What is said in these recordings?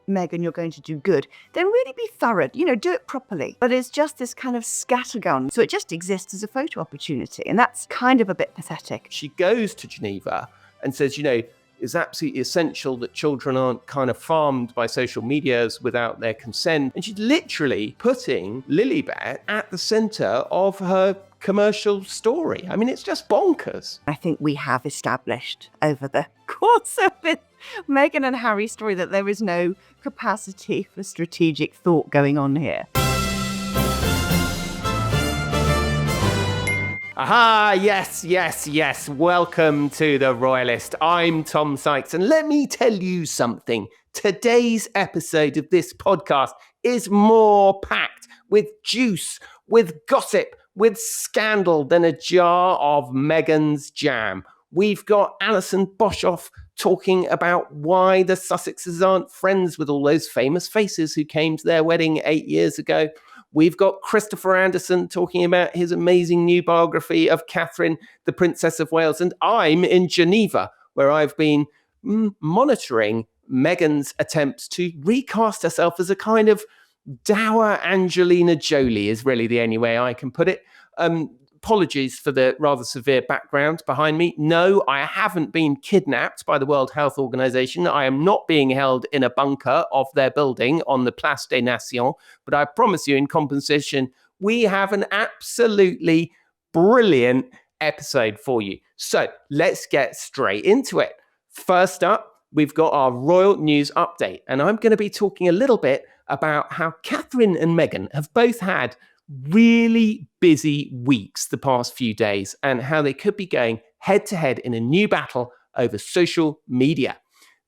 Meghan, you're going to do good, then really be thorough, do it properly. But it's just this kind of scattergun. So it just exists as a photo opportunity. And that's kind of a bit pathetic. She goes to Geneva and says, it's absolutely essential that children aren't kind of farmed by social medias without their consent. And she's literally putting Lilibet at the center of her commercial story. I mean, it's just bonkers. I think we have established over the course of this Meghan and Harry story that there is no capacity for strategic thought going on here. Aha, yes. Welcome to the Royalist. I'm Tom Sykes, and let me tell you something. Today's episode of this podcast is more packed with juice, with gossip, with scandal than a jar of Meghan's jam. We've got Alison Boshoff talking about why the Sussexes aren't friends with all those famous faces who came to their wedding 8 years ago. We've got Christopher Andersen talking about his amazing new biography of Catherine, the Princess of Wales. And I'm in Geneva, where I've been monitoring Meghan's attempts to recast herself as a kind of dour Angelina Jolie, is really the only way I can put it. Apologies for the rather severe background behind me. No, I haven't been kidnapped by the World Health Organization. I am not being held in a bunker of their building on the Place des Nations. But I promise you, in compensation, we have an absolutely brilliant episode for you. So let's get straight into it. First up, we've got our royal news update. And I'm going to be talking a little bit about how Catherine and Meghan have both had really busy weeks the past few days and how they could be going head to head in a new battle over social media.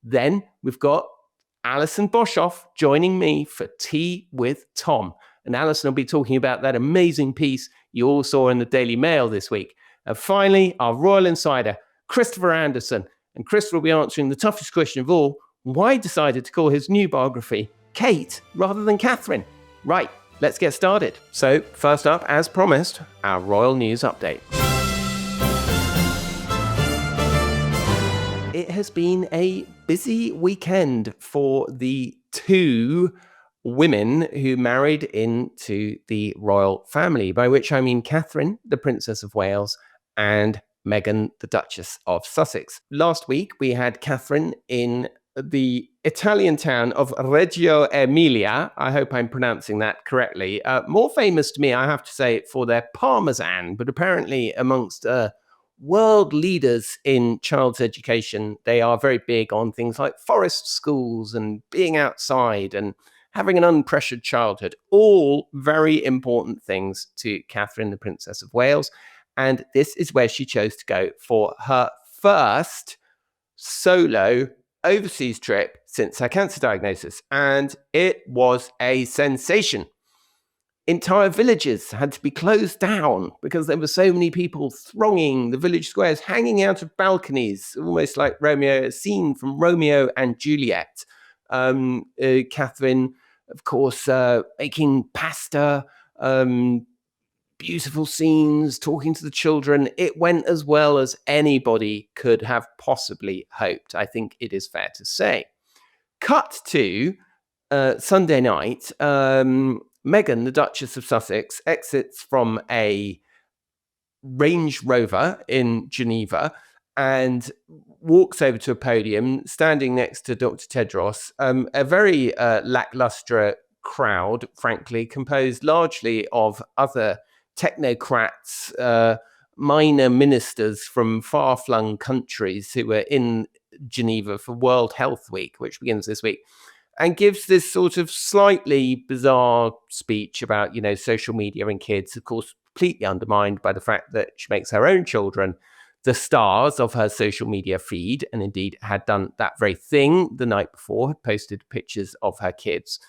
Then we've got Alison Boshoff joining me for Tea with Tom. And Alison will be talking about that amazing piece you all saw in the Daily Mail this week. And finally, our royal insider, Christopher Andersen. And Chris will be answering the toughest question of all, why he decided to call his new biography Kate rather than Catherine. Right. Let's get started. So, first up, as promised, our royal news update. It has been a busy weekend for the two women who married into the royal family, by which I mean Catherine, the Princess of Wales, and Meghan, the Duchess of Sussex. Last week, we had Catherine in the Italian town of Reggio Emilia. I hope I'm pronouncing that correctly. More famous to me, I have to say, for their parmesan, but apparently amongst world leaders in child's education, they are very big on things like forest schools and being outside and having an unpressured childhood. All very important things to Catherine, the Princess of Wales. And this is where she chose to go for her first solo overseas trip since her cancer diagnosis, and it was a sensation. Entire villages had to be closed down because there were so many people thronging the village squares, hanging out of balconies, almost like a scene from Romeo and Juliet. Catherine, of course, making pasta, beautiful scenes, talking to the children. It went as well as anybody could have possibly hoped, I think it is fair to say. Cut to Sunday night, Meghan, the Duchess of Sussex, exits from a Range Rover in Geneva and walks over to a podium, standing next to Dr. Tedros, a very lackluster crowd, frankly, composed largely of other technocrats, minor ministers from far-flung countries who were in Geneva for World Health Week, which begins this week, and gives this sort of slightly bizarre speech about, social media and kids, of course, completely undermined by the fact that she makes her own children the stars of her social media feed, and indeed had done that very thing the night before, had posted pictures of her kids.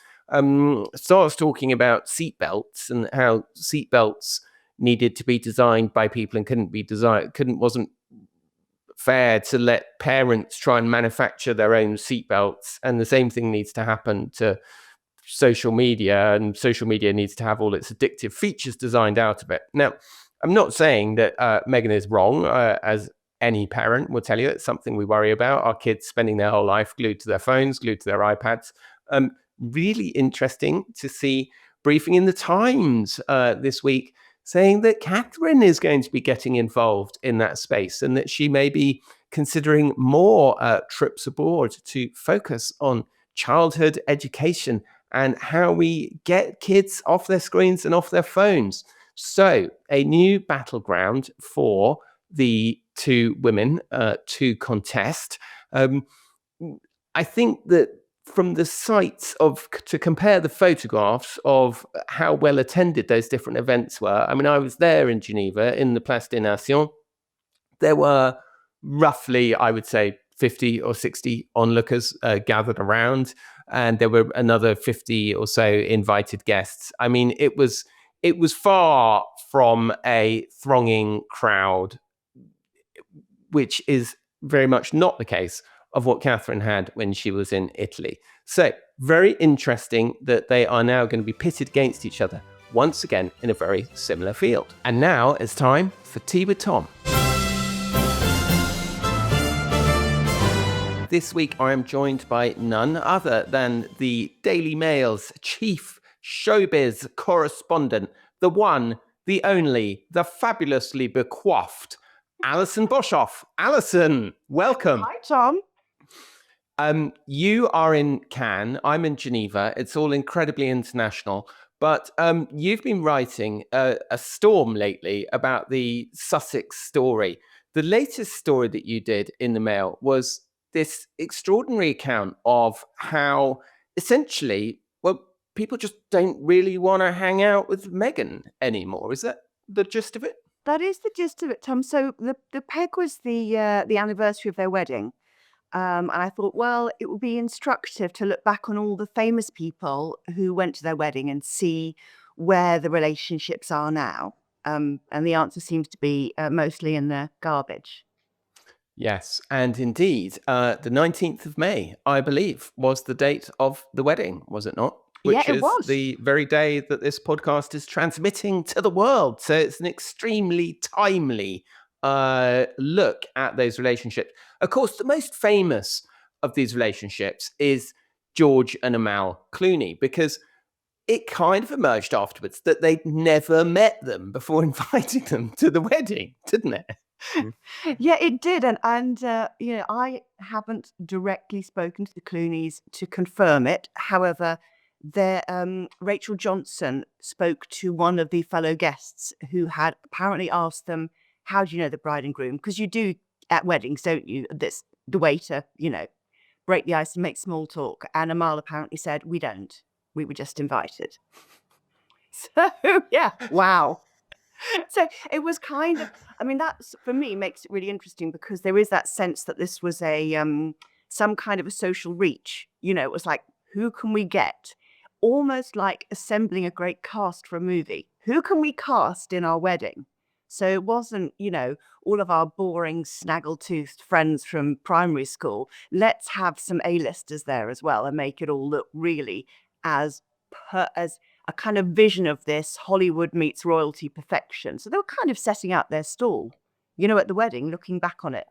Starts talking about seatbelts and how seatbelts needed to be designed by people and wasn't fair to let parents try and manufacture their own seatbelts, and the same thing needs to happen to social media, and social media needs to have all its addictive features designed out of it. Now, I'm not saying that Meghan is wrong, as any parent will tell you. It's something we worry about, our kids spending their whole life glued to their phones, glued to their iPads. Really interesting to see briefing in the Times this week saying that Catherine is going to be getting involved in that space and that she may be considering more trips abroad to focus on childhood education and how we get kids off their screens and off their phones. So, a new battleground for the two women to contest. I think that from the sights to compare the photographs of how well attended those different events were. I mean, I was there in Geneva in the Place des Nations. There were roughly, I would say, 50 or 60 onlookers gathered around, and there were another 50 or so invited guests. I mean, it was far from a thronging crowd, which is very much not the case of what Catherine had when she was in Italy. So, very interesting that they are now going to be pitted against each other once again in a very similar field. And now it's time for Tea with Tom. This week I am joined by none other than the Daily Mail's chief showbiz correspondent, the one, the only, the fabulously becoiffed Alison Boshoff. Alison, welcome. Hi, Tom. You are in Cannes. I'm in Geneva. It's all incredibly international. But you've been writing a storm lately about the Sussex story. The latest story that you did in the Mail was this extraordinary account of how essentially, well, people just don't really want to hang out with Meghan anymore. Is that the gist of it? That is the gist of it, Tom. So the peg was the anniversary of their wedding. And I thought, well, it would be instructive to look back on all the famous people who went to their wedding and see where the relationships are now. And the answer seems to be mostly in the garbage. Yes, and indeed, the 19th of May, I believe, was the date of the wedding, was it not? Which Yeah, it is was. the very day that this podcast is transmitting to the world. So it's an extremely timely look at those relationships. Of course, the most famous of these relationships is George and Amal Clooney, because it kind of emerged afterwards that they'd never met them before inviting them to the wedding, didn't it? Yeah, it did. And I haven't directly spoken to the Clooneys to confirm it. However, Rachel Johnson spoke to one of the fellow guests who had apparently asked them, how do you know the bride and groom? Because you do at weddings, don't you? That's the way to, break the ice and make small talk. And Amal apparently said, we don't. We were just invited. So, yeah, wow. So it was kind of, that's for me makes it really interesting because there is that sense that this was a some kind of a social reach. It was like, who can we get? Almost like assembling a great cast for a movie. Who can we cast in our wedding? So it wasn't, all of our boring, snaggle-toothed friends from primary school. Let's have some A-listers there as well and make it all look really as a kind of vision of this Hollywood meets royalty perfection. So they were kind of setting out their stall, at the wedding, looking back on it.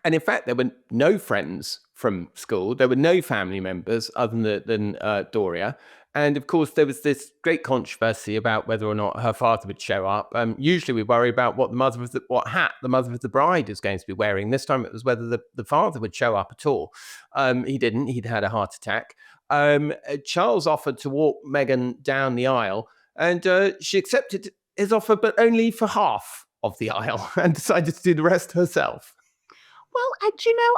And in fact, there were no friends from school. There were no family members other than Doria. And of course, there was this great controversy about whether or not her father would show up. Usually we worry about what hat the mother of the bride is going to be wearing. This time it was whether the father would show up at all. He didn't. He'd had a heart attack. Charles offered to walk Meghan down the aisle, and she accepted his offer, but only for half of the aisle, and decided to do the rest herself. Well,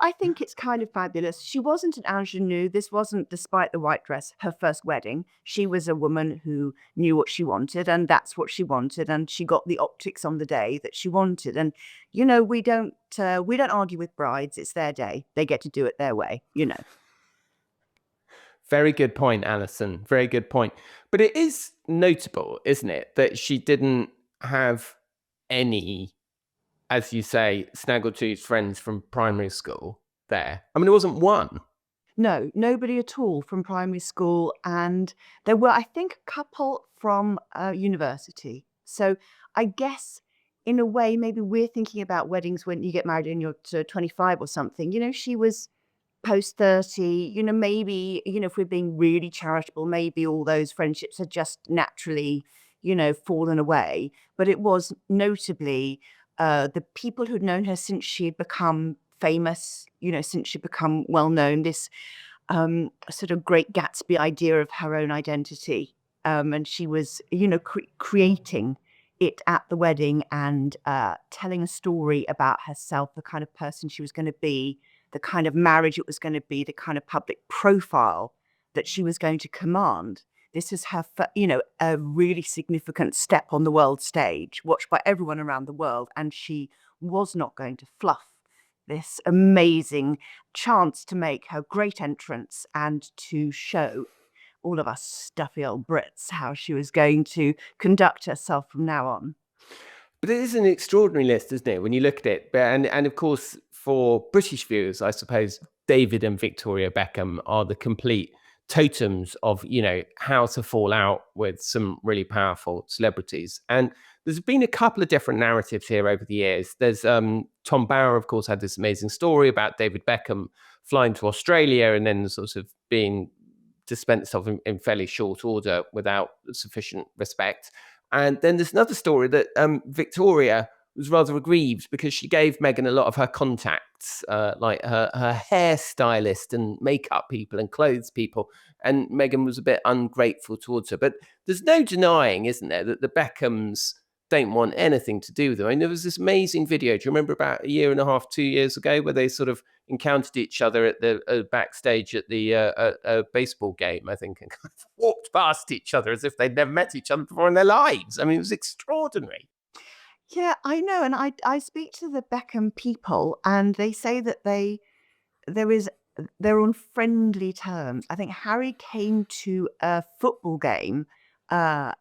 I think it's kind of fabulous. She wasn't an ingenue. This wasn't, despite the white dress, her first wedding. She was a woman who knew what she wanted, and that's what she wanted, and she got the optics on the day that she wanted. And we don't argue with brides. It's their day. They get to do it their way. Very good point, Alison. Very good point. But it is notable, isn't it, that she didn't have any, as you say, snaggletooth friends from primary school there. There wasn't one. No, nobody at all from primary school. And there were, I think, a couple from university. So I guess, in a way, maybe we're thinking about weddings when you get married and you're 25 or something. She was post 30, maybe, if we're being really charitable, maybe all those friendships had just naturally, fallen away. But it was notably the people who'd known her since she had become famous, since she'd become well known, this sort of Great Gatsby idea of her own identity. And she was, creating it at the wedding and telling a story about herself, the kind of person she was going to be, the kind of marriage it was going to be, the kind of public profile that she was going to command. This is her, a really significant step on the world stage, watched by everyone around the world. And she was not going to fluff this amazing chance to make her great entrance and to show all of us stuffy old Brits how she was going to conduct herself from now on. But it is an extraordinary list, isn't it, when you look at it? And of course, for British viewers, I suppose David and Victoria Beckham are the complete totems of, how to fall out with some really powerful celebrities. And there's been a couple of different narratives here over the years. There's Tom Bauer, of course, had this amazing story about David Beckham flying to Australia and then sort of being dispensed of in fairly short order without sufficient respect. And then there's another story that Victoria was rather aggrieved because she gave Meghan a lot of her contacts, like her hairstylist and makeup people and clothes people. And Meghan was a bit ungrateful towards her. But there's no denying, isn't there, that the Beckhams don't want anything to do with them. I mean, there was this amazing video. Do you remember about a year and a half, 2 years ago, where they sort of encountered each other at the backstage at the baseball game, I think, and kind of walked past each other as if they'd never met each other before in their lives. I mean, it was extraordinary. Yeah, I know. And I speak to the Beckham people and they say that they're on friendly terms. I think Harry came to a football game at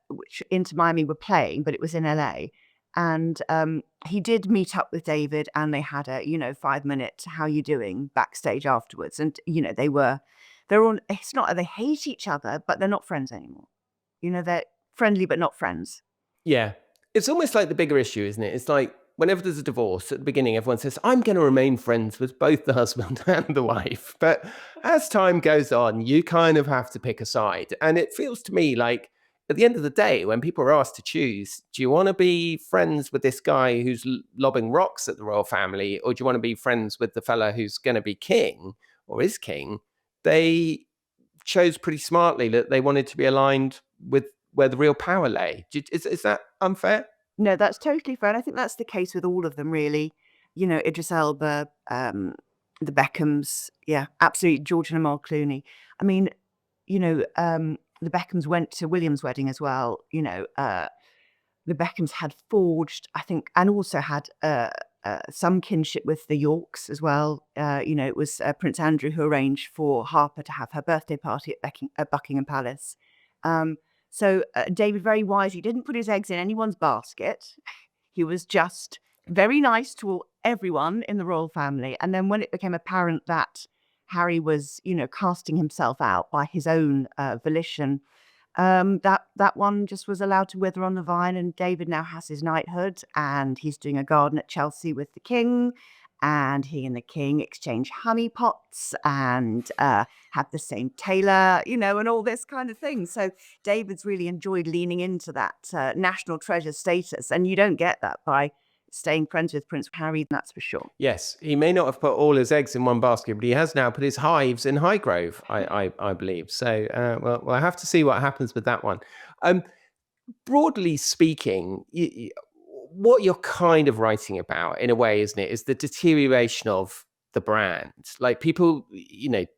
which Inter Miami were playing, but it was in LA. And he did meet up with David and they had a, 5-minute, how you doing backstage afterwards. And, they're on, it's not, they hate each other, but they're not friends anymore. They're friendly, but not friends. Yeah. It's almost like the bigger issue, isn't it? It's like whenever there's a divorce at the beginning, everyone says, I'm going to remain friends with both the husband and the wife. But as time goes on, you kind of have to pick a side. And it feels to me like at the end of the day, when people are asked to choose, do you want to be friends with this guy who's lobbing rocks at the royal family, or do you want to be friends with the fella who's going to be king or is king? They chose pretty smartly that they wanted to be aligned with where the real power lay. Is that unfair? No, that's totally fair. And I think that's the case with all of them, really. Idris Elba, the Beckhams, yeah, absolutely. George and Amal Clooney. I mean, the Beckhams went to William's wedding as well. The Beckhams had forged, I think, and also had some kinship with the Yorks as well. It was Prince Andrew who arranged for Harper to have her birthday party at Buckingham Palace. So David very wisely didn't put his eggs in anyone's basket. He was just very nice to everyone in the royal family. And then when it became apparent that Harry was, casting himself out by his own volition, that one just was allowed to wither on the vine. And David now has his knighthood and he's doing a garden at Chelsea with the king. And he and the king exchange honey pots and have the same tailor, and all this kind of thing. So David's really enjoyed leaning into that national treasure status. And you don't get that by staying friends with Prince Harry, that's for sure. Yes, he may not have put all his eggs in one basket, but he has now put his hives in Highgrove, I believe. So, well, I have to see what happens with that one. Broadly speaking, what you're kind of writing about, in a way, isn't it, is the deterioration of the brand. Like people,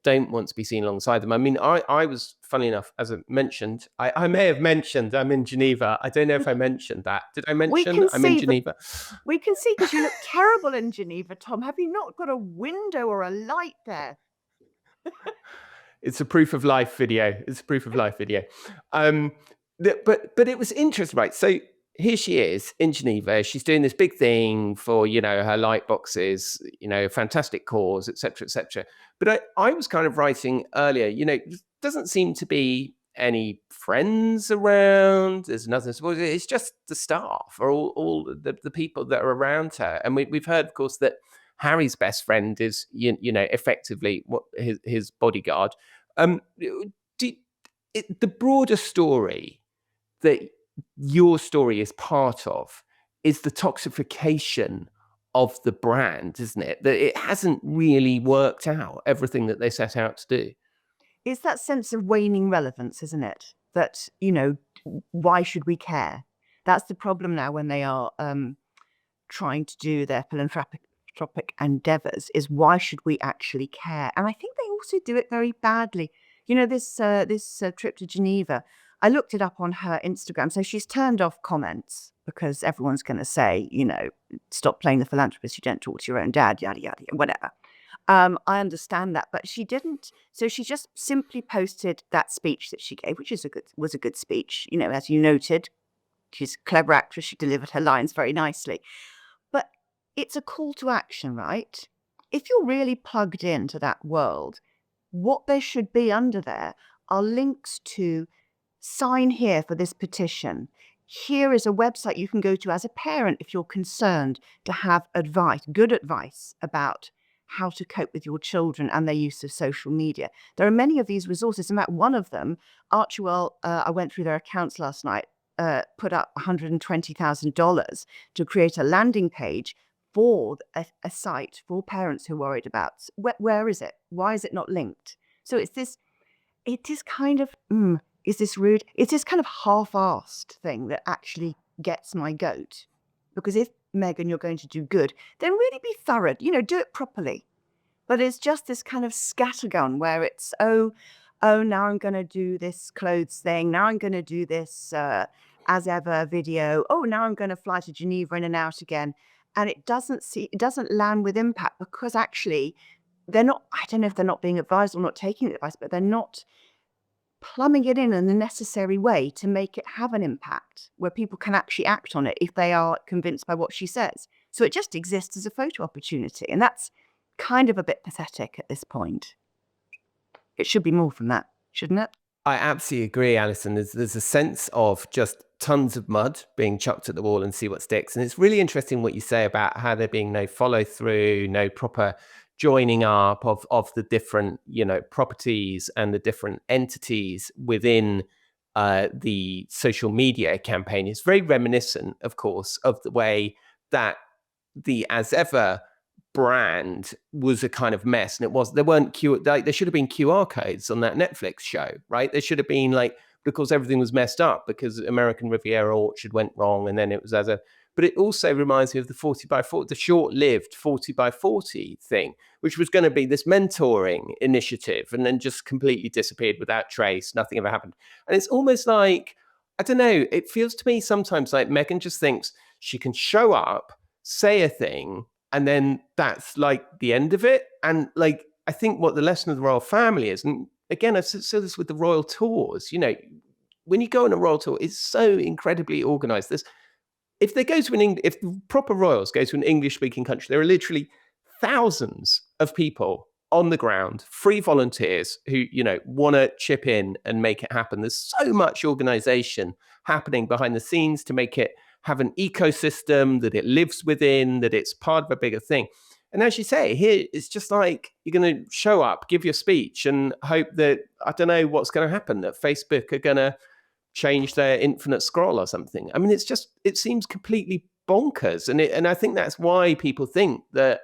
don't want to be seen alongside them. I mean, I was, funny enough, as I mentioned, I may have mentioned I'm in Geneva. I don't know if I mentioned that. Did I mention I'm in Geneva? We can see, because you look terrible in Geneva, Tom. Have you not got a window or a light there? It's a proof of life video. But it was interesting, right? So here she is in Geneva. She's doing this big thing for, her light boxes, fantastic cause, etc., etc. But I was kind of writing earlier, doesn't seem to be any friends around. There's nothing. It's just the staff or all the people that are around her. And we've heard, of course, that Harry's best friend is, effectively what his bodyguard. The broader story that your story is part of is the toxification of the brand, isn't it? That it hasn't really worked out everything that they set out to do. It's that sense of waning relevance, isn't it? That, why should we care? That's the problem now when they are trying to do their philanthropic endeavors, is why should we actually care? And I think they also do it very badly. This trip to Geneva, I looked it up on her Instagram. So she's turned off comments because everyone's going to say, stop playing the philanthropist. You don't talk to your own dad, yada, yada, whatever. I understand that, but she didn't. So she just simply posted that speech that she gave, which was a good speech. As you noted, she's a clever actress. She delivered her lines very nicely. But it's a call to action, right? If you're really plugged into that world, what there should be under there are links to sign here for this petition. Here is a website you can go to as a parent if you're concerned to have advice, good advice about how to cope with your children and their use of social media. There are many of these resources. In fact, one of them, Archewell, I went through their accounts last night, put up $120,000 to create a landing page for a site for parents who are worried about where is it? Why is it not linked? So it is kind of, is this rude? It's this kind of half-assed thing that actually gets my goat. Because if, Meghan, you're going to do good, then really be thorough, do it properly. But it's just this kind of scattergun where it's, oh, now I'm going to do this clothes thing. Now I'm going to do this as ever video. Oh, now I'm going to fly to Geneva in and out again. And it doesn't land with impact because actually they're not, I don't know if they're not being advised or not taking the advice, but they're not plumbing it in a necessary way to make it have an impact where people can actually act on it if they are convinced by what she says. So it just exists as a photo opportunity. And that's kind of a bit pathetic at this point. It should be more from that, shouldn't it? I absolutely agree, Alison. There's a sense of just tons of mud being chucked at the wall and see what sticks. And it's really interesting what you say about how there being no follow through, no proper joining up of the different, properties and the different entities within the social media campaign. It's very reminiscent, of course, of the way that the As Ever brand was a kind of mess, and there should have been QR codes on that Netflix show, right? There should have been because everything was messed up because American Riviera Orchard went wrong, and then it was but it also reminds me of the 40 by 40, the short-lived 40 by 40 thing, which was going to be this mentoring initiative, and then just completely disappeared without trace. Nothing ever happened. And it's almost like, I don't know, it feels to me sometimes like Meghan just thinks she can show up, say a thing, and then that's the end of it. And I think what the lesson of the royal family is, and again, I've said this with the royal tours, when you go on a royal tour, it's so incredibly organized. If the proper royals go to an English-speaking country, there are literally thousands of people on the ground, free volunteers who, want to chip in and make it happen. There's so much organization happening behind the scenes to make it have an ecosystem that it lives within, that it's part of a bigger thing. And as you say, here it's just you're going to show up, give your speech, and hope that, I don't know what's going to happen, that Facebook are going to change their infinite scroll or something. I mean, it seems completely bonkers. And I think that's why people think that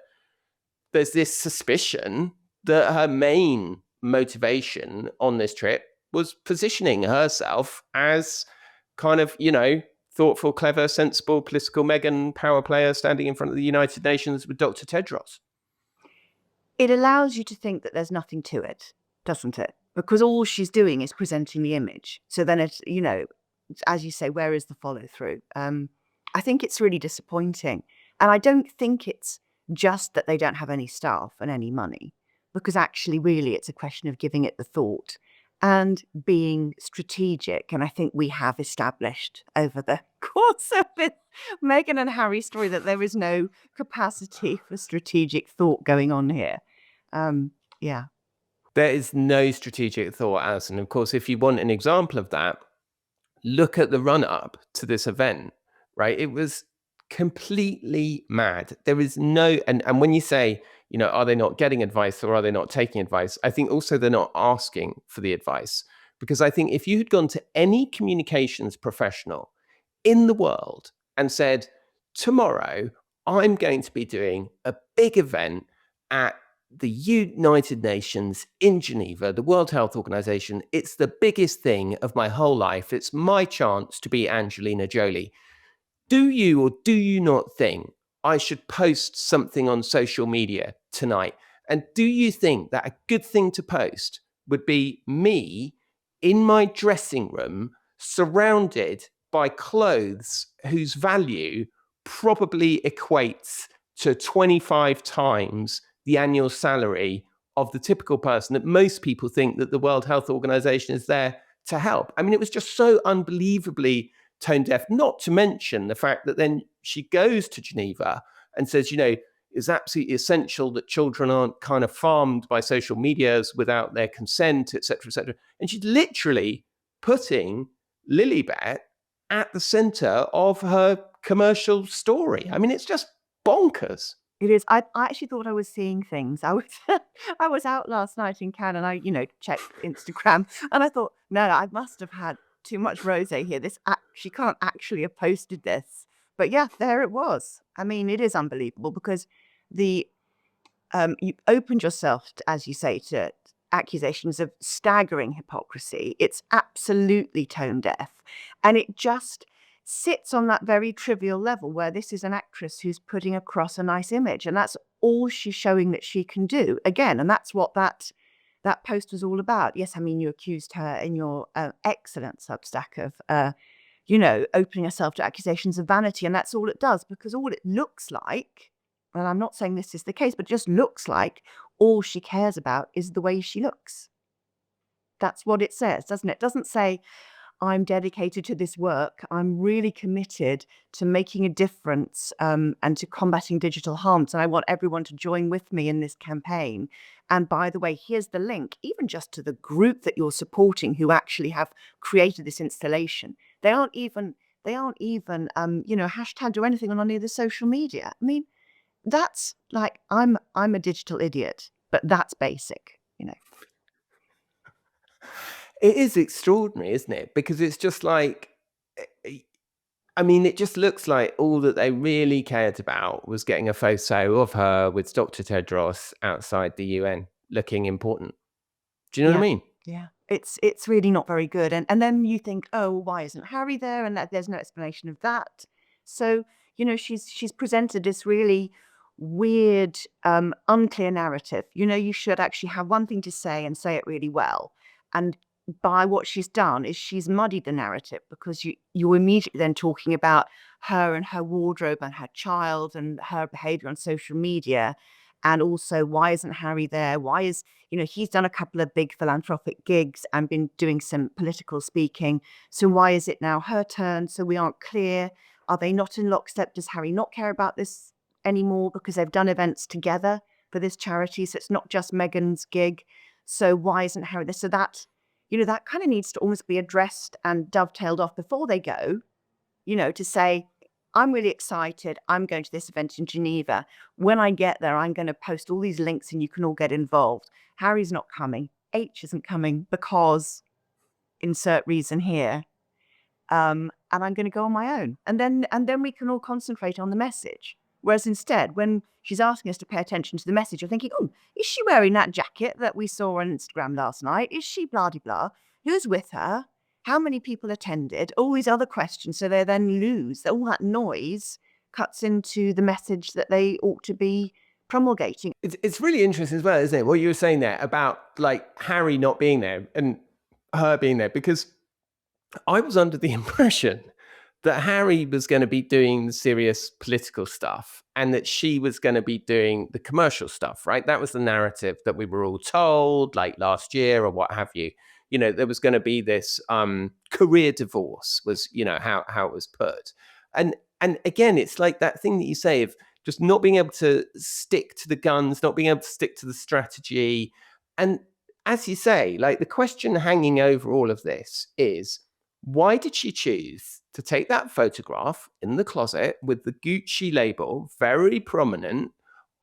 there's this suspicion that her main motivation on this trip was positioning herself as kind of, thoughtful, clever, sensible, political Meghan power player standing in front of the United Nations with Dr. Tedros. It allows you to think that there's nothing to it, doesn't it? Because all she's doing is presenting the image. So then it's, as you say, where is the follow through? I think it's really disappointing. And I don't think it's just that they don't have any staff and any money, because actually, really, it's a question of giving it the thought and being strategic. And I think we have established over the course of this Meghan and Harry story that there is no capacity for strategic thought going on here. Yeah. There is no strategic thought, Alison. Of course, if you want an example of that, look at the run-up to this event, right? It was completely mad. There is no, and when you say, are they not getting advice or are they not taking advice? I think also they're not asking for the advice. Because I think if you had gone to any communications professional in the world and said, tomorrow I'm going to be doing a big event at the United Nations in Geneva, the World Health Organization. It's the biggest thing of my whole life. It's my chance to be Angelina Jolie. Do you or do you not think I should post something on social media tonight? And do you think that a good thing to post would be me in my dressing room surrounded by clothes whose value probably equates to 25 times the annual salary of the typical person, that most people think that the World Health Organization is there to help? I mean, it was just so unbelievably tone deaf, not to mention the fact that then she goes to Geneva and says, it's absolutely essential that children aren't kind of farmed by social medias without their consent, et cetera, et cetera. And she's literally putting Lilibet at the center of her commercial story. I mean, it's just bonkers. It is. I actually thought I was seeing things. I was I was out last night in Cannes and I, checked Instagram and I thought, no, I must have had too much rosé here. She can't actually have posted this. But yeah, there it was. I mean, it is unbelievable because the you opened yourself, as you say, to accusations of staggering hypocrisy. It's absolutely tone deaf. And it just sits on that very trivial level where this is an actress who's putting across a nice image. And that's all she's showing that she can do. Again, and that's what that post was all about. Yes, I mean, you accused her in your excellent Substack of, opening herself to accusations of vanity. And that's all it does, because all it looks like, and I'm not saying this is the case, but it just looks like all she cares about is the way she looks. That's what it says, doesn't it? It doesn't say, I'm dedicated to this work. I'm really committed to making a difference and to combating digital harms. And I want everyone to join with me in this campaign. And by the way, here's the link, even just to the group that you're supporting who actually have created this installation. They aren't even hashtagged or anything on any of the social media. I mean, that's like, I'm a digital idiot, but that's basic. It is extraordinary, isn't it? Because it's just like, I mean, it just looks like all that they really cared about was getting a photo of her with Dr. Tedros outside the UN looking important. Do you know what I mean? Yeah. It's really not very good. And then you think, oh, why isn't Harry there? And there's no explanation of that. So, she's presented this really weird, unclear narrative. You should actually have one thing to say and say it really well. And by what she's done is she's muddied the narrative, because you're immediately then talking about her and her wardrobe and her child and her behavior on social media. And also, why isn't Harry there? Why is, he's done a couple of big philanthropic gigs and been doing some political speaking. So why is it now her turn? So we aren't clear. Are they not in lockstep? Does Harry not care about this anymore because they've done events together for this charity? So it's not just Meghan's gig. So why isn't Harry there? So that, that kind of needs to almost be addressed and dovetailed off before they go, to say, I'm really excited. I'm going to this event in Geneva. When I get there, I'm going to post all these links and you can all get involved. Harry's not coming. H isn't coming because insert reason here. And I'm going to go on my own. And then we can all concentrate on the message. Whereas instead, when she's asking us to pay attention to the message, you're thinking, oh, is she wearing that jacket that we saw on Instagram last night? Is she blah, blah, blah? Who's with her? How many people attended? All these other questions. So they then lose. All that noise cuts into the message that they ought to be promulgating. It's really interesting as well, isn't it? What you were saying there about like Harry not being there and her being there, because I was under the impression that Harry was going to be doing the serious political stuff and that she was going to be doing the commercial stuff, right? That was the narrative that we were all told, like last year or what have you. There was going to be this career divorce was, how it was put. And again, it's like that thing that you say of just not being able to stick to the guns, not being able to stick to the strategy. And as you say, like the question hanging over all of this is, why did she choose to take that photograph in the closet with the Gucci label very prominent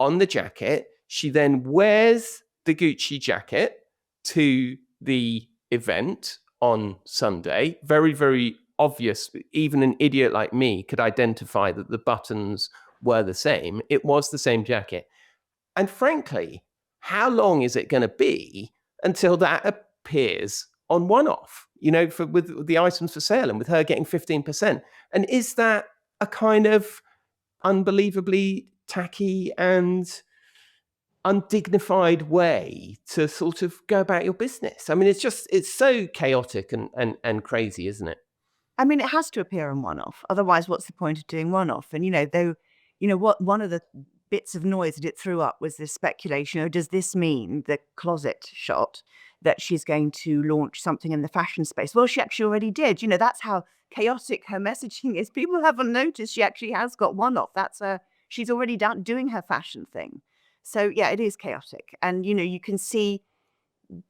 on the jacket? She then wears the Gucci jacket to the event on Sunday. Very, very obvious. Even an idiot like me could identify that the buttons were the same. It was the same jacket. And frankly, how long is it going to be until that appears on One-Off, with the items for sale and with her getting 15%? And is that a kind of unbelievably tacky and undignified way to sort of go about your business? I mean, it's so chaotic and crazy, isn't it? I mean, it has to appear on One-Off. Otherwise, what's the point of doing One-Off? And, one of the bits of noise that it threw up was this speculation, does this mean the closet shot that she's going to launch something in the fashion space? Well, she actually already did. That's how chaotic her messaging is. People haven't noticed she actually has got One-Off. She's already doing her fashion thing. So, yeah, it is chaotic. And, you can see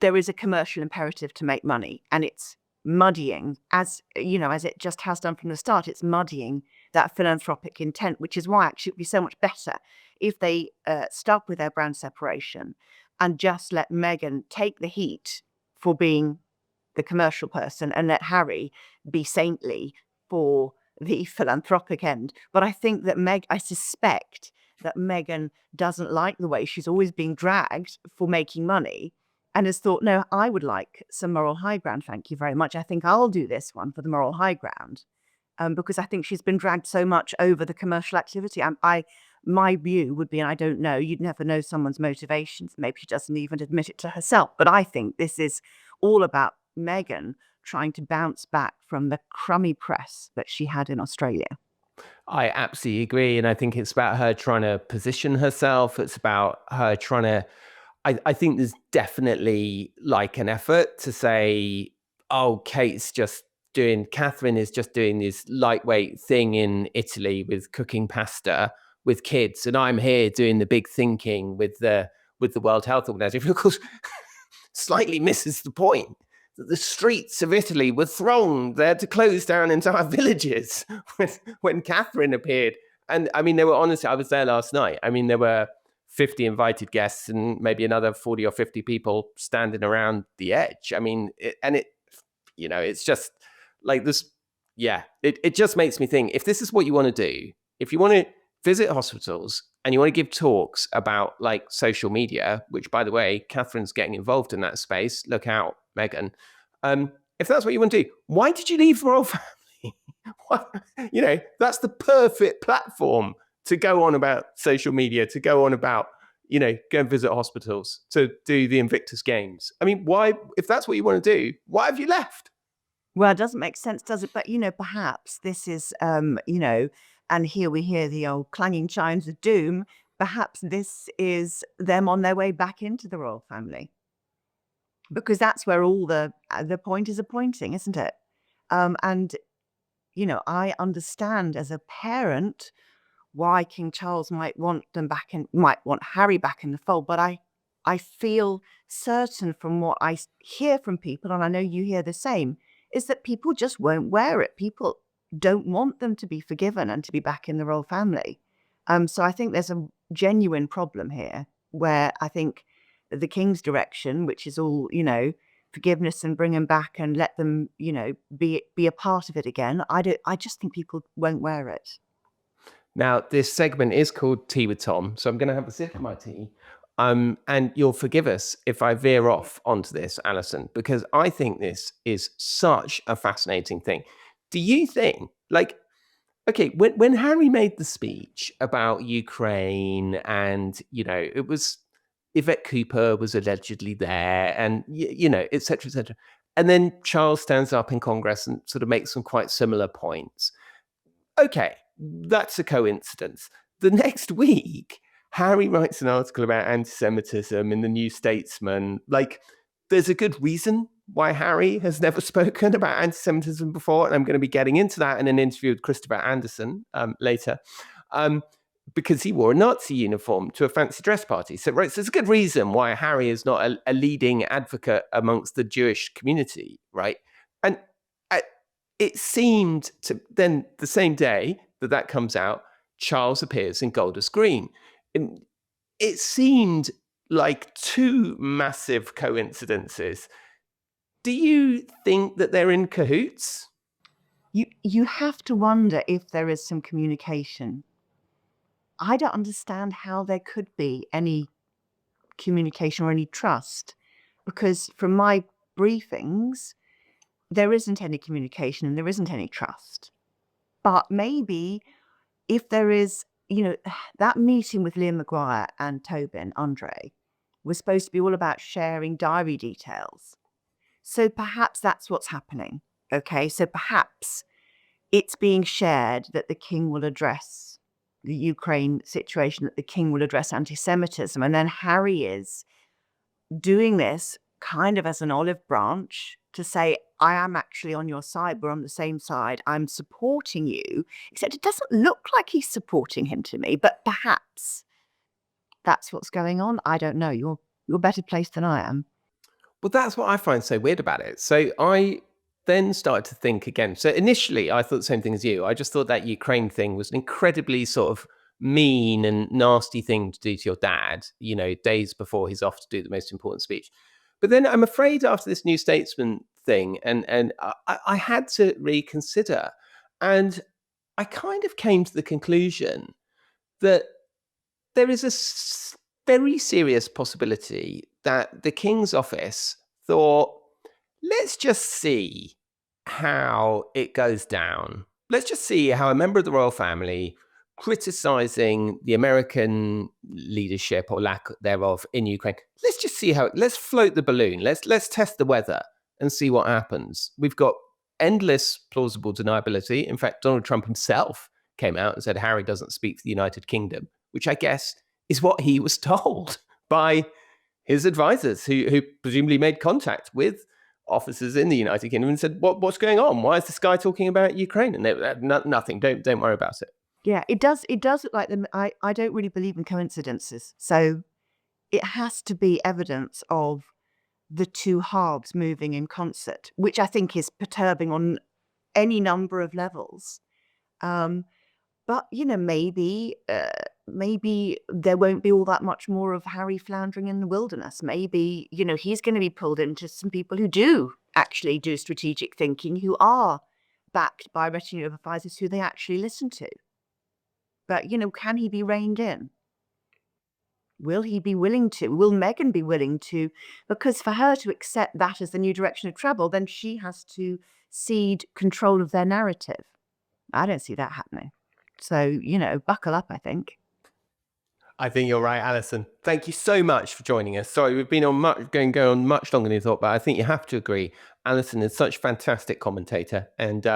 there is a commercial imperative to make money, and it's muddying, as it just has done from the start. It's muddying that philanthropic intent, which is why actually it would be so much better if they stuck with their brand separation and just let Meghan take the heat for being the commercial person and let Harry be saintly for the philanthropic end. But I think that I suspect that Meghan doesn't like the way she's always being dragged for making money, and has thought, no, I would like some moral high ground. Thank you very much. I think I'll do this one for the moral high ground, because I think she's been dragged so much over the commercial activity. My view would be, and I don't know, you'd never know someone's motivations. Maybe she doesn't even admit it to herself. But I think this is all about Meghan trying to bounce back from the crummy press that she had in Australia. I absolutely agree. And I think it's about her trying to position herself. It's about her trying to, I think there's definitely like an effort to say, oh, Catherine is just doing this lightweight thing in Italy with cooking pasta with kids. And I'm here doing the big thinking with the World Health Organization. Of course, slightly misses the point that the streets of Italy were thronged. They had to close down entire villages when Catherine appeared. And I mean, I was there last night. I mean, there were 50 invited guests and maybe another 40 or 50 people standing around the edge. I mean, it's just like this. Yeah, it just makes me think, if this is what you want to do, if you want to visit hospitals and you want to give talks about like social media, which by the way, Catherine's getting involved in that space. Look out, Meghan. If that's what you want to do, why did you leave the royal family? That's the perfect platform to go on about social media, to go on about, go and visit hospitals, to do the Invictus Games. I mean, why, if that's what you want to do, why have you left? Well, it doesn't make sense, does it? But, perhaps this is, and here we hear the old clanging chimes of doom. Perhaps this is them on their way back into the royal family, because that's where all the pointers are pointing, isn't it? And, I understand as a parent why King Charles might want Harry back in the fold, but I feel certain from what I hear from people, and I know you hear the same, is that people just won't wear it. People don't want them to be forgiven and to be back in the royal family. So I think there's a genuine problem here, where I think the King's direction, which is all, forgiveness and bring them back and let them, be a part of it again. I just think people won't wear it. Now, this segment is called Tea with Tom, so I'm going to have a sip of my tea. And you'll forgive us if I veer off onto this, Alison, because I think this is such a fascinating thing. Do you think, okay, when Harry made the speech about Ukraine and, it was Yvette Cooper was allegedly there and, et cetera, et cetera. And then Charles stands up in Congress and sort of makes some quite similar points. Okay, that's a coincidence. The next week, Harry writes an article about anti-Semitism in the New Statesman. There's a good reason why Harry has never spoken about anti-Semitism before, and I'm going to be getting into that in an interview with Christopher Andersen later, because he wore a Nazi uniform to a fancy dress party. So there's a good reason why Harry is not a leading advocate amongst the Jewish community, right? And it seemed to then the same day that comes out, Charles appears in Golders Green. And it seemed like two massive coincidences. Do you think that they're in cahoots? You have to wonder if there is some communication. I don't understand how there could be any communication or any trust, because from my briefings, there isn't any communication and there isn't any trust. But maybe if there is, that meeting with Liam Maguire and Tobin, Andre, was supposed to be all about sharing diary details. So perhaps that's what's happening. Okay, so perhaps it's being shared that the king will address the Ukraine situation, that the king will address anti-Semitism. And then Harry is doing this kind of as an olive branch to say, I am actually on your side. We're on the same side. I'm supporting you. Except it doesn't look like he's supporting him to me, but perhaps that's what's going on. I don't know. You're better placed than I am. Well, that's what I find so weird about it. So I then started to think again. So initially, I thought the same thing as you. I just thought that Ukraine thing was an incredibly sort of mean and nasty thing to do to your dad, days before he's off to do the most important speech. But then I'm afraid after this New Statesman thing, and I had to reconsider. And I kind of came to the conclusion that there is a very serious possibility that the King's office thought, let's just see how it goes down. Let's just see how a member of the royal family criticizing the American leadership or lack thereof in Ukraine. Let's just see let's float the balloon. Let's test the weather and see what happens. We've got endless plausible deniability. In fact, Donald Trump himself came out and said Harry doesn't speak for the United Kingdom, which I guess is what he was told by his advisors, who presumably made contact with officers in the United Kingdom and said, "What's going on? Why is this guy talking about Ukraine?" And they nothing. Don't worry about it. Yeah, it does. It does look like them. I don't really believe in coincidences, so it has to be evidence of the two halves moving in concert, which I think is perturbing on any number of levels. But maybe there won't be all that much more of Harry floundering in the wilderness. Maybe he's going to be pulled into some people who do actually do strategic thinking, who are backed by a retinue of advisors who they actually listen to. But can he be reined in? Will he be willing to? Will Meghan be willing to? Because for her to accept that as the new direction of travel, then she has to cede control of their narrative. I don't see that happening. So, buckle up, I think. I think you're right, Alison. Thank you so much for joining us. Sorry, we've been on going on much longer than you thought, but I think you have to agree. Alison is such a fantastic commentator, and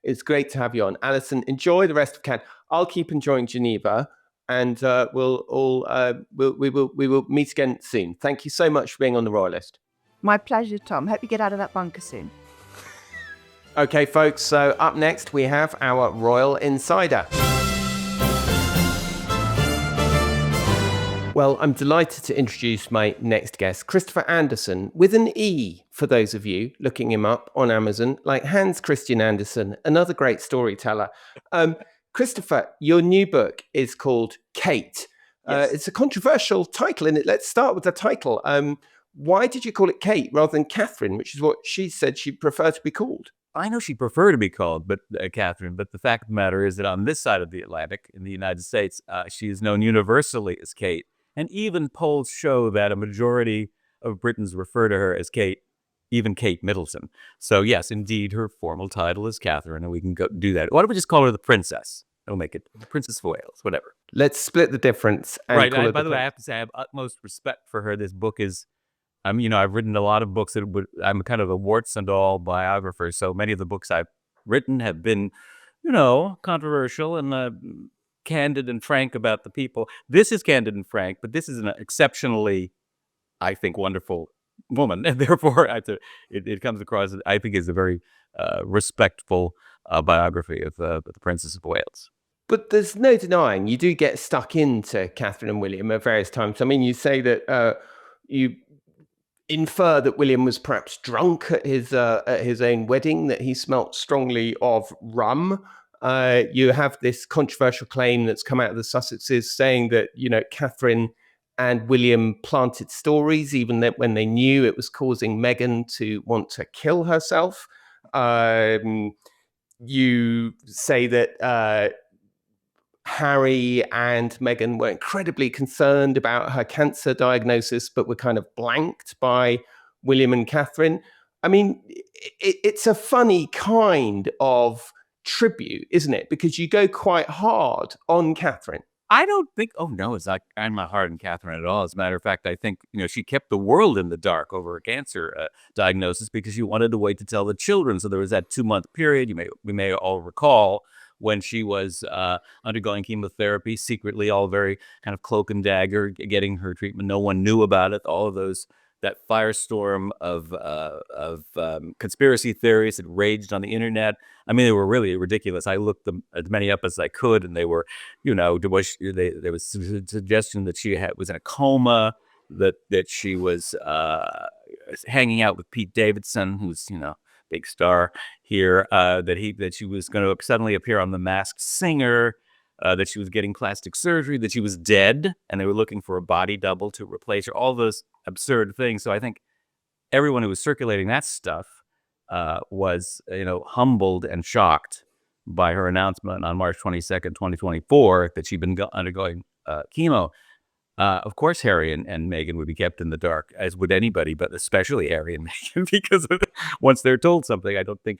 it's great to have you on. Alison, enjoy the rest of Cannes. I'll keep enjoying Geneva, and we will meet again soon. Thank you so much for being on the Royalist. My pleasure, Tom. Hope you get out of that bunker soon. Okay, folks. So up next we have our Royal Insider. Well, I'm delighted to introduce my next guest, Christopher Andersen, with an E for those of you looking him up on Amazon, like Hans Christian Andersen, another great storyteller. Christopher, your new book is called Kate. Yes. It's a controversial title, and let's start with the title. Why did you call it Kate rather than Catherine, which is what she said she'd prefer to be called? I know she'd prefer to be called Catherine, but the fact of the matter is that on this side of the Atlantic, in the United States, she is known universally as Kate. And even polls show that a majority of Britons refer to her as Kate, even Kate Middleton. So yes, indeed, her formal title is Catherine, and we can go do that. Why don't we just call her the Princess? It'll make it the Princess of Wales, whatever. Let's split the difference. And call her By the way, I have to say I have utmost respect for her. This book is, I've written a lot of books I'm kind of a warts and all biographer. So many of the books I've written have been, controversial and candid and frank about the people. This is candid and frank, but this is an exceptionally, I think, wonderful woman, and therefore it comes across, I think, as a very respectful biography of the Princess of Wales. But there's no denying you do get stuck into Catherine and William at various times. I mean, you say that infer that William was perhaps drunk at his own wedding, that he smelt strongly of rum. You have this controversial claim that's come out of the Sussexes saying that, Catherine and William planted stories, even that when they knew it was causing Meghan to want to kill herself. You say that Harry and Meghan were incredibly concerned about her cancer diagnosis, but were kind of blanked by William and Catherine. I mean, it's a funny kind of tribute, isn't it? Because you go quite hard on Catherine. I don't think, oh no, it's not, I'm not hard on Catherine at all. As a matter of fact, I think, she kept the world in the dark over a cancer diagnosis because she wanted to wait to tell the children. So there was that 2-month period, we may all recall, when she was undergoing chemotherapy, secretly, all very kind of cloak and dagger, getting her treatment. No one knew about it. All of that firestorm of conspiracy theories that raged on the internet. I mean, they were really ridiculous. I looked them as many up as I could, and they were, there was a suggestion that she was in a coma, that she was hanging out with Pete Davidson, who's big star here, that she was going to suddenly appear on The Masked Singer, that she was getting plastic surgery, that she was dead, and they were looking for a body double to replace her. All those absurd things. So I think everyone who was circulating that stuff was, humbled and shocked by her announcement on March 22nd, 2024, that she'd been undergoing chemo. Of course, Harry and Meghan would be kept in the dark, as would anybody, but especially Harry and Meghan, because once they're told something, I don't think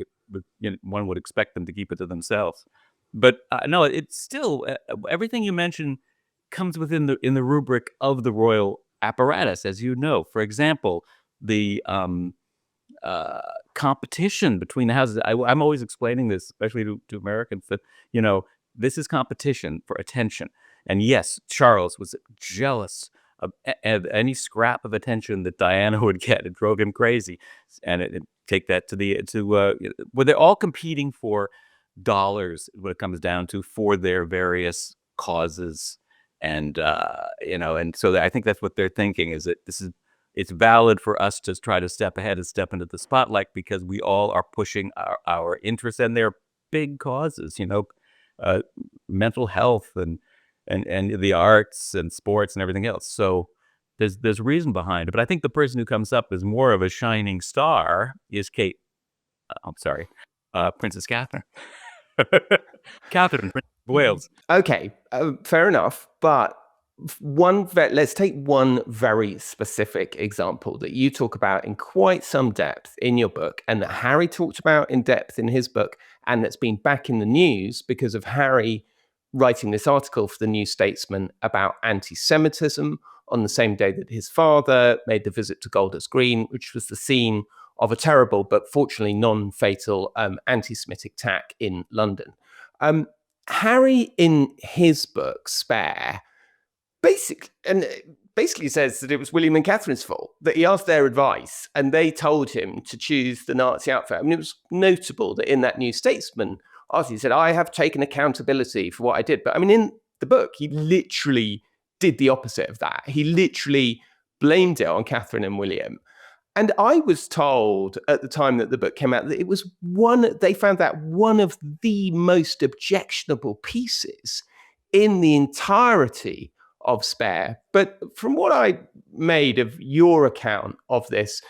one would expect them to keep it to themselves. But no, it's still everything you mentioned comes within the rubric of the royal apparatus, as you know. For example, the competition between the houses. I'm always explaining this, especially to Americans, that this is competition for attention. And yes, Charles was jealous of any scrap of attention that Diana would get. It drove him crazy, and take that where they're all competing for dollars, what it comes down to, for their various causes, and and so I think that's what they're thinking, is that it's valid for us to try to step ahead and step into the spotlight, because we all are pushing our interests, and their big causes, mental health and the arts and sports and everything else. So there's reason behind it. But I think the person who comes up as more of a shining star is Princess Catherine. Catherine, Prince of Wales. Okay, fair enough. But let's take one very specific example that you talk about in quite some depth in your book, and that Harry talked about in depth in his book, and that's been back in the news because of Harry writing this article for the New Statesman about anti-Semitism on the same day that his father made the visit to Golders Green, which was the scene of a terrible but fortunately non-fatal anti-Semitic attack in London. Harry, in his book Spare, basically says that it was William and Catherine's fault, that he asked their advice and they told him to choose the Nazi outfit. I mean, it was notable that in that New Statesman article, he said, "I have taken accountability for what I did." But I mean, in the book, he literally did the opposite of that. He literally blamed it on Catherine and William. And I was told at the time that the book came out that it was they found that one of the most objectionable pieces in the entirety of Spare. But from what I made of your account of this,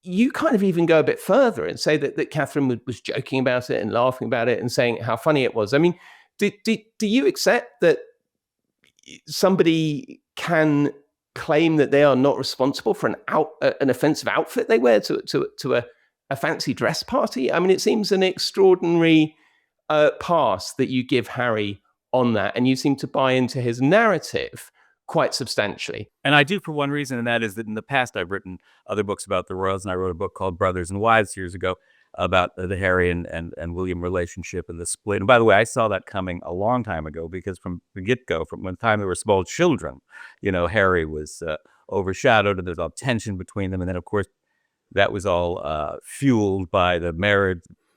you kind of even go a bit further and say that Catherine was joking about it and laughing about it and saying how funny it was. I mean, do you accept that somebody can claim that they are not responsible for an offensive outfit they wear to a fancy dress party? I mean, it seems an extraordinary pass that you give Harry on that, and you seem to buy into his narrative quite substantially. And I do, for one reason, and that is that in the past I've written other books about the royals, and I wrote a book called Brothers and Wives years ago about the Harry and William relationship and the split. And by the way, I saw that coming a long time ago, because from the get-go, from the time they were small children, Harry was overshadowed, and there's all tension between them. And then, of course, that was all fueled by the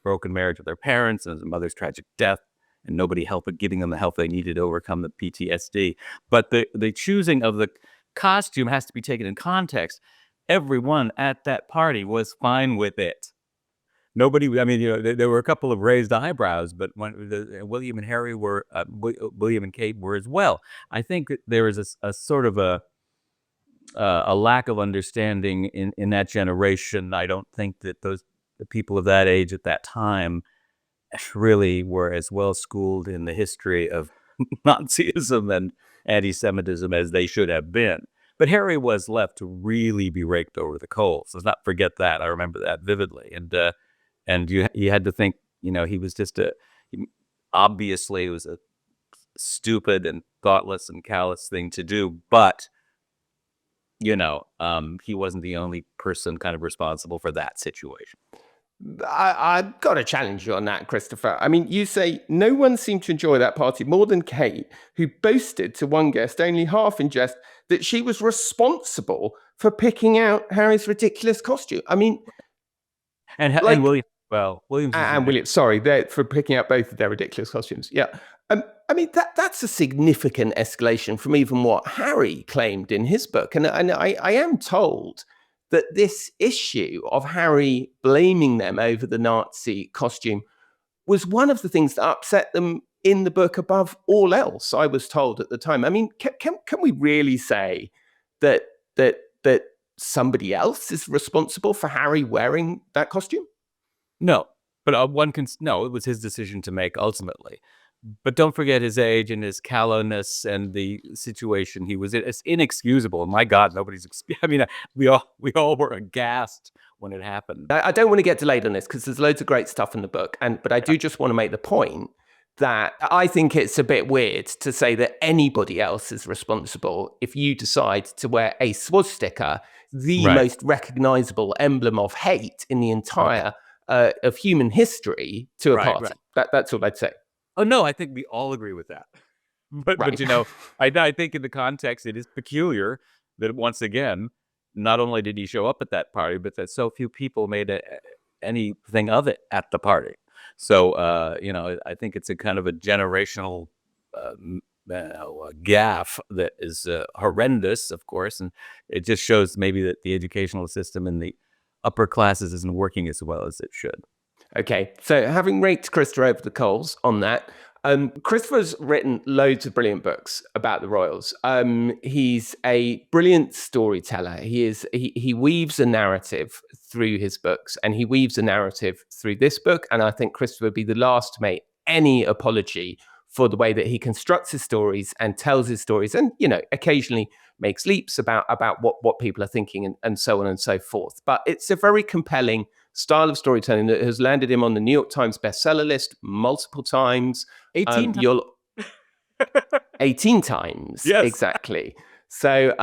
broken marriage of their parents and his mother's tragic death, and nobody helped giving them the help they needed to overcome the PTSD. But the choosing of the costume has to be taken in context. everyone at that party was fine with it. Nobody, I mean, there were a couple of raised eyebrows, but William and Harry were, William and Kate were as well. I think that there is a sort of a lack of understanding in that generation. I don't think that the people of that age at that time really were as well schooled in the history of Nazism and anti-Semitism as they should have been. But Harry was left to really be raked over the coals. Let's not forget that. I remember that vividly. And you had to think, he was just obviously it was a stupid and thoughtless and callous thing to do, but he wasn't the only person kind of responsible for that situation. I've got to challenge you on that, Christopher. I mean, you say no one seemed to enjoy that party more than Kate, who boasted to one guest, only half in jest, that she was responsible for picking out Harry's ridiculous costume. I mean, and William, Williams and William, sorry, for picking out both of their ridiculous costumes. Yeah. I mean, that's a significant escalation from even what Harry claimed in his book. And I am told that this issue of Harry blaming them over the Nazi costume was one of the things that upset them in the book above all else, I was told at the time. I mean, can we really say that somebody else is responsible for Harry wearing that costume? No, but it was his decision to make ultimately. But don't forget his age and his callowness and the situation he was in. It's inexcusable. My God, I mean, we all were aghast when it happened. I don't want to get delayed on this because there's loads of great stuff in the book. But I do just want to make the point that I think it's a bit weird to say that anybody else is responsible if you decide to wear a swastika, the most recognizable emblem of hate in the entire of human history, to a party. That's all I'd say. Oh, no, I think we all agree with that. But I think in the context, it is peculiar that once again, not only did he show up at that party, but that so few people made anything of it at the party. So, I think it's a kind of a generational gaffe that is horrendous, of course. And it just shows maybe that the educational system in the upper classes isn't working as well as it should. Okay, so having raked Christopher over the coals on that, Christopher's written loads of brilliant books about the royals. He's a brilliant storyteller. He weaves a narrative through his books, and he weaves a narrative through this book. And I think Christopher would be the last to make any apology for the way that he constructs his stories and tells his stories, and occasionally makes leaps about what people are thinking and so on and so forth. But it's a very compelling style of storytelling that has landed him on the New York Times bestseller list multiple times. 18 times. 18 times. Yes. Exactly. So,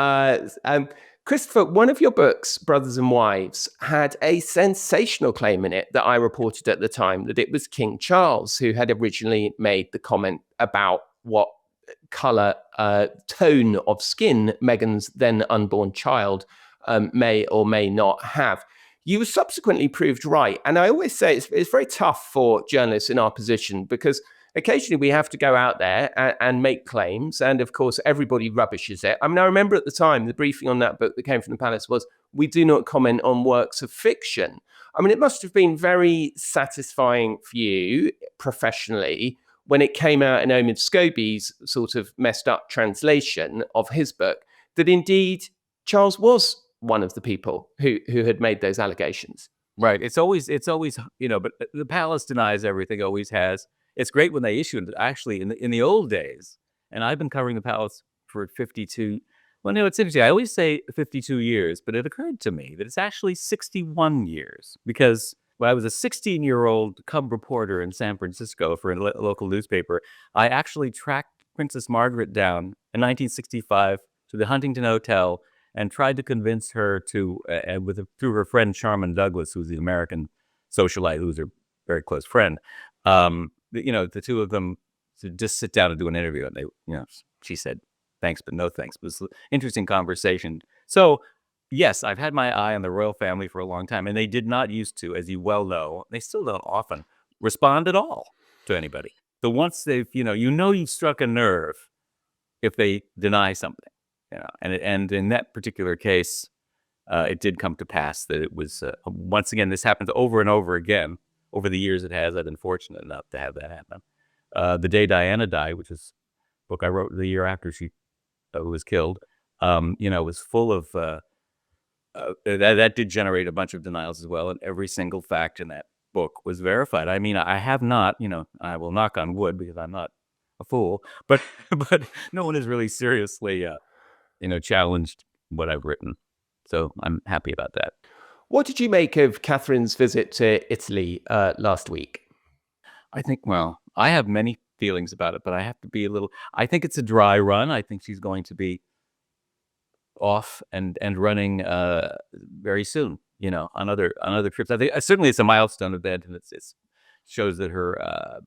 Christopher, one of your books, Brothers and Wives, had a sensational claim in it that I reported at the time, that it was King Charles who had originally made the comment about what colour, tone of skin Meghan's then unborn child may or may not have. You were subsequently proved right. And I always say it's very tough for journalists in our position, because occasionally we have to go out there and make claims. And of course, everybody rubbishes it. I mean, I remember at the time, the briefing on that book that came from the palace was, we do not comment on works of fiction. I mean, it must have been very satisfying for you professionally when it came out in Omid Scobie's sort of messed up translation of his book, that indeed Charles was one of the people who had made those allegations. Right. It's always, but the palace denies everything, always has. It's great when they issue it. Actually, in the old days, and I've been covering the palace for 52. Well, no, it's interesting. I always say 52 years, but it occurred to me that it's actually 61 years, because when I was a 16-year-old cub reporter in San Francisco for a local newspaper, I actually tracked Princess Margaret down in 1965 to the Huntington Hotel and tried to convince her to, through her friend Sharman Douglas, who's the American socialite, who's her very close friend, the two of them to just sit down and do an interview. And they, she said, thanks, but no thanks. It was an interesting conversation. So, yes, I've had my eye on the royal family for a long time, and they did not used to, as you well know, they still don't often respond at all to anybody. So once they've, you've struck a nerve if they deny something. And in that particular case, it did come to pass that it was, once again, this happens over and over again. Over the years it has. I've been fortunate enough to have that happen. The Day Diana Died, which is a book I wrote the year after she was killed, was full of, that did generate a bunch of denials as well, and every single fact in that book was verified. I mean, I have not, I will knock on wood because I'm not a fool, but but no one has really seriously, challenged what I've written. So I'm happy about that. What did you make of Catherine's visit to Italy last week? I think, well, I have many feelings about it, but I have to be I think it's a dry run. I think she's going to be off and running very soon, on other trips. I think certainly it's a milestone event, and it shows that her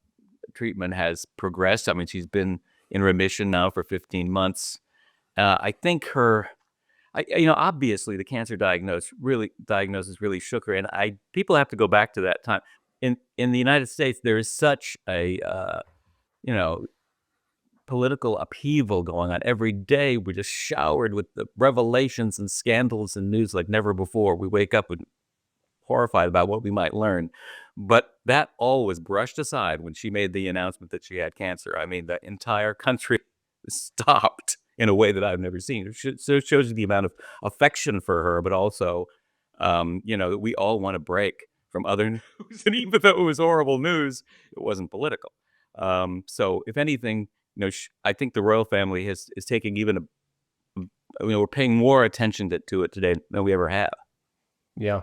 treatment has progressed. I mean, she's been in remission now for 15 months. I think obviously the cancer diagnosis really shook her, and people have to go back to that time. In the United States, there is such a political upheaval going on every day. We're just showered with the revelations and scandals and news like never before. We wake up and horrified about what we might learn. But that all was brushed aside when she made the announcement that she had cancer. I mean, the entire country stopped in a way that I've never seen. So it shows you the amount of affection for her, but also, that we all want to break from other news. And even though it was horrible news, it wasn't political. So if anything, I think the royal family is taking even we're paying more attention to it today than we ever have. Yeah.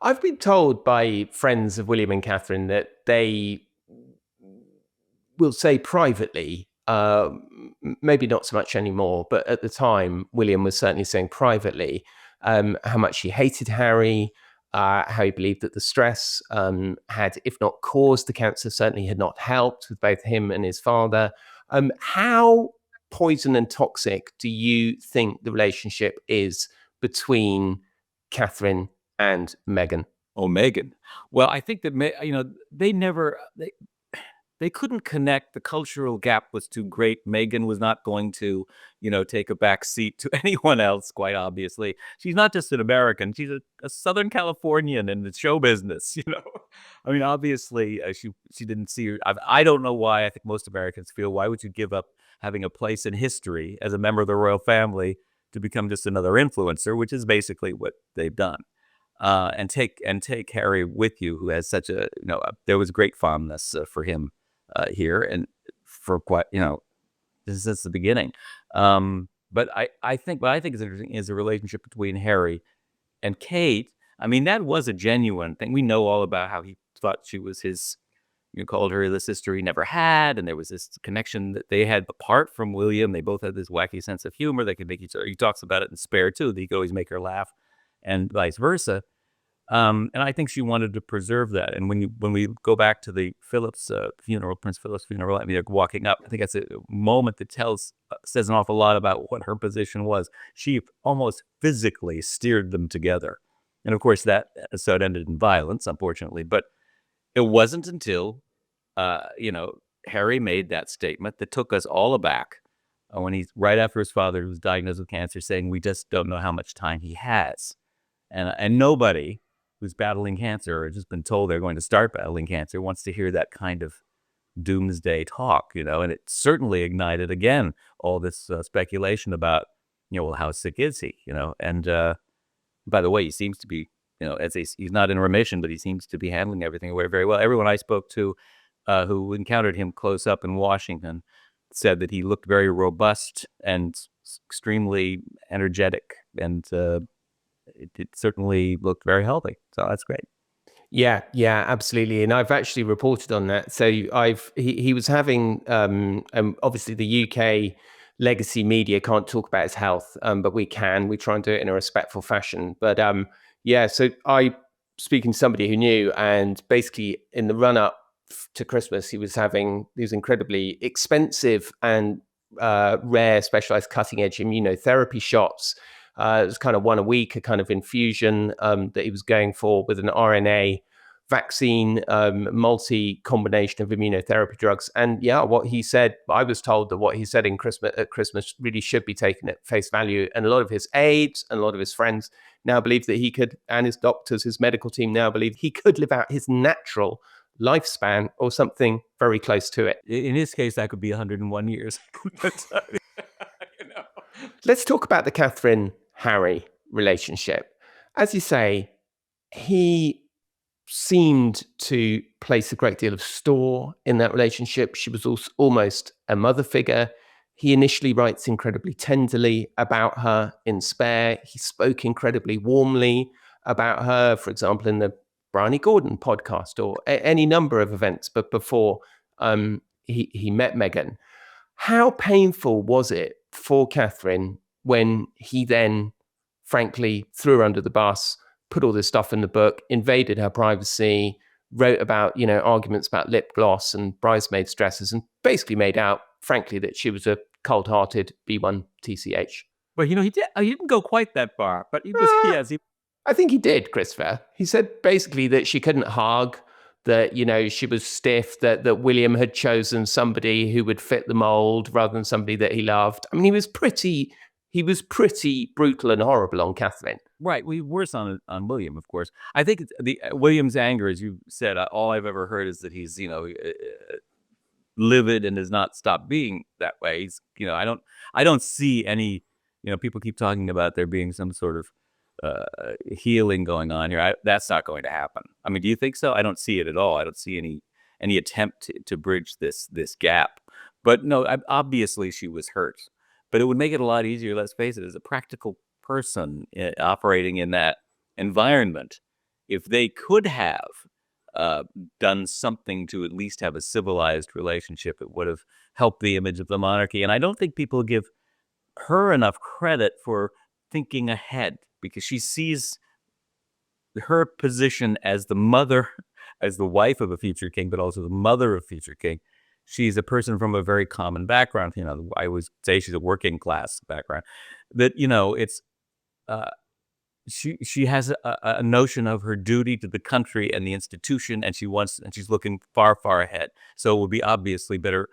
I've been told by friends of William and Catherine that they will say privately, maybe not so much anymore, but at the time, William was certainly saying privately how much he hated Harry, how he believed that the stress had, if not caused the cancer, certainly had not helped with both him and his father. How poison and toxic do you think the relationship is between Catherine and Meghan? Oh, Meghan. Well, I think that they couldn't connect. The cultural gap was too great. Meghan was not going to, take a back seat to anyone else, quite obviously. She's not just an American. She's a Southern Californian in the show business, I mean, obviously, she didn't see her. I don't know why. I think most Americans feel, why would you give up having a place in history as a member of the royal family to become just another influencer, which is basically what they've done. And take Harry with you, who has such there was great fondness for him here, and for quite, since the beginning. But I think what I think is interesting is the relationship between Harry and Kate. I mean, that was a genuine thing. We know all about how he thought she was his, called her the sister he never had, and there was this connection that they had apart from William. They both had this wacky sense of humor. They could make each other. He talks about it in Spare too. That he could always make her laugh, and vice versa. And I think she wanted to preserve that. And when we go back to the Philip's funeral, Prince Philip's funeral, I mean, they're walking up. I think that's a moment that says an awful lot about what her position was. She almost physically steered them together. And of course, that episode ended in violence, unfortunately. But it wasn't until, Harry made that statement that took us all aback when right after his father was diagnosed with cancer, saying, "We just don't know how much time he has." And nobody who's battling cancer or just been told they're going to start battling cancer wants to hear that kind of doomsday talk, and it certainly ignited again all this speculation about, well, how sick is he, and by the way, he seems to be, he's not in remission, but he seems to be handling everything very well. Everyone I spoke to who encountered him close up in Washington said that he looked very robust and extremely energetic, and it certainly looked very healthy. So that's great. Yeah, absolutely. And I've actually reported on that. So he was having, obviously the UK legacy media can't talk about his health, but we can. We try and do it in a respectful fashion. But so I speaking to somebody who knew, and basically in the run up to Christmas, he was having these incredibly expensive and rare, specialized, cutting edge immunotherapy shots. It was kind of one a week, a kind of infusion that he was going for with an RNA vaccine, multi-combination of immunotherapy drugs. And yeah, what he said, I was told that what he said at Christmas really should be taken at face value. And a lot of his aides and a lot of his friends now believe that he could, and his doctors, his medical team now believe he could live out his natural lifespan or something very close to it. In his case, that could be 101 years. Let's talk about the Catherine-Harry relationship. As you say, he seemed to place a great deal of store in that relationship. She was also almost a mother figure. He initially writes incredibly tenderly about her in Spare. He spoke incredibly warmly about her, for example, in the Bryony Gordon podcast or any number of events, but before he met Meghan. How painful was it for Catherine when he then, frankly, threw her under the bus, put all this stuff in the book, invaded her privacy, wrote about, arguments about lip gloss and bridesmaids' dresses, and basically made out, frankly, that she was a cold-hearted B1 TCH. Well, he didn't go quite that far, but he was, yes. I think he did, Christopher. He said basically that she couldn't hug, that, she was stiff, that William had chosen somebody who would fit the mold rather than somebody that he loved. I mean, he was pretty brutal and horrible on Catherine. Right. Worse on William, of course. I think William's anger, as you said, all I've ever heard is that he's, livid and has not stopped being that way. He's, I don't see any, people keep talking about there being some sort of healing going on here. That's not going to happen. I mean, do you think so? I don't see it at all. I don't see any attempt to bridge this gap. But no, obviously she was hurt. But it would make it a lot easier, let's face it, as a practical person operating in that environment, if they could have done something to at least have a civilized relationship, it would have helped the image of the monarchy. And I don't think people give her enough credit for thinking ahead, because she sees her position as the mother, as the wife of a future king, but also the mother of future king. She's a person from a very common background. I always say she's a working class background. That, it's she has a notion of her duty to the country and the institution, and she's looking far, far ahead. So it would be obviously better,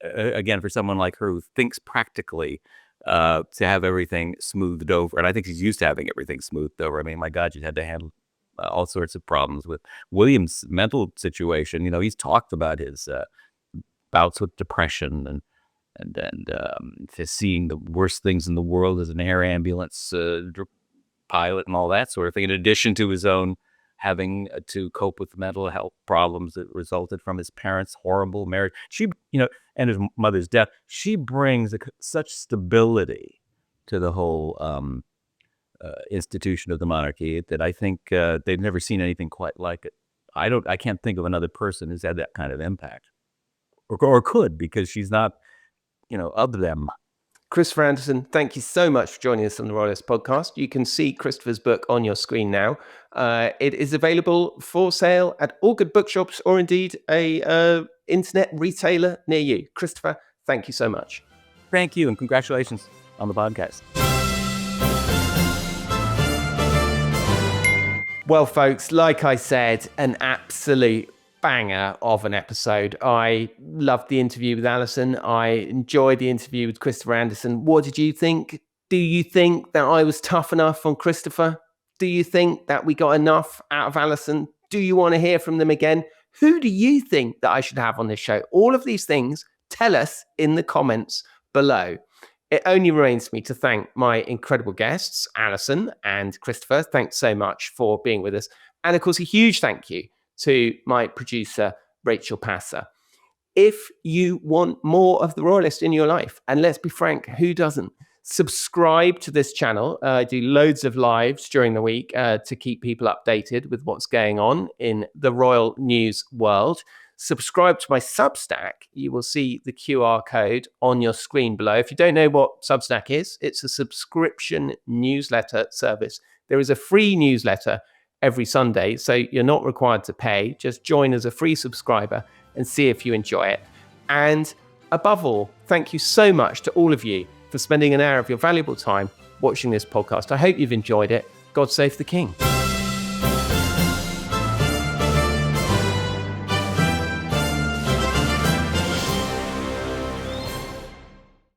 again, for someone like her who thinks practically, to have everything smoothed over. And I think she's used to having everything smoothed over. I mean, my God, she's had to handle all sorts of problems with William's mental situation. He's talked about his bouts with depression and seeing the worst things in the world as an air ambulance pilot and all that sort of thing, in addition to his own having to cope with mental health problems that resulted from his parents' horrible marriage. She, and his mother's death. She brings such stability to the whole institution of the monarchy that I think they've never seen anything quite like it. I can't think of another person who's had that kind of impact. Or could, because she's not, of them. Christopher Andersen, thank you so much for joining us on the Royalist podcast. You can see Christopher's book on your screen now. It is available for sale at all good bookshops or indeed a internet retailer near you. Christopher, thank you so much. Thank you, and congratulations on the podcast. Well, folks, like I said, an absolute banger of an episode. I loved the interview with Alison. I enjoyed the interview with Christopher Andersen. What did you think? Do you think that I was tough enough on Christopher? Do you think that we got enough out of Alison? Do you want to hear from them again? Who do you think that I should have on this show? All of these things, tell us in the comments below. It only remains for me to thank my incredible guests, Alison and Christopher. Thanks so much for being with us. And of course, a huge thank you to my producer, Rachel Passer. If you want more of The Royalist in your life, and let's be frank, who doesn't? Subscribe to this channel. I do loads of lives during the week to keep people updated with what's going on in the royal news world. Subscribe to my Substack. You will see the QR code on your screen below. If you don't know what Substack is, it's a subscription newsletter service. There is a free newsletter every Sunday, so you're not required to pay. Just join as a free subscriber and see if you enjoy it. And above all, thank you so much to all of you for spending an hour of your valuable time watching this podcast. I hope you've enjoyed it. God save the King.